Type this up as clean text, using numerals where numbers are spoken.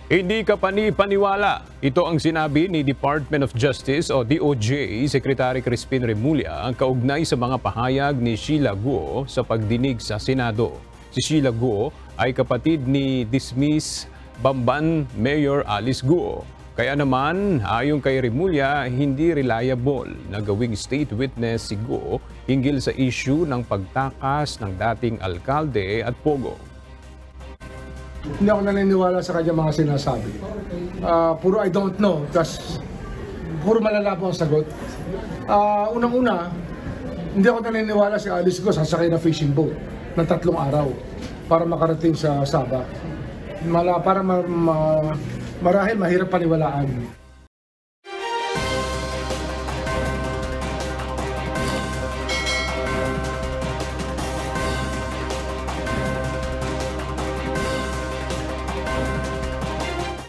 Hindi ka paniwala. Ito ang sinabi ni Department of Justice o DOJ Secretary Crispin Remulla ang kaugnay sa mga pahayag ni Sheila Guo sa pagdinig sa Senado. Si Sheila Guo ay kapatid ni dismiss Bamban Mayor Alice Guo. Kaya naman, ayon kay Remulla, hindi reliable na gawing state witness si Guo hinggil sa issue ng pagtakas ng dating alkalde at pogo. Hindi ako naniniwala sa kanya mga sinasabi. Puro I don't know, tas puro malala po ang sagot. Unang-una, hindi ako naniniwala si Alice Guo sasakay na fishing boat ng 3 araw para makarating sa Sabah. Marahil mahirap paniwalaan.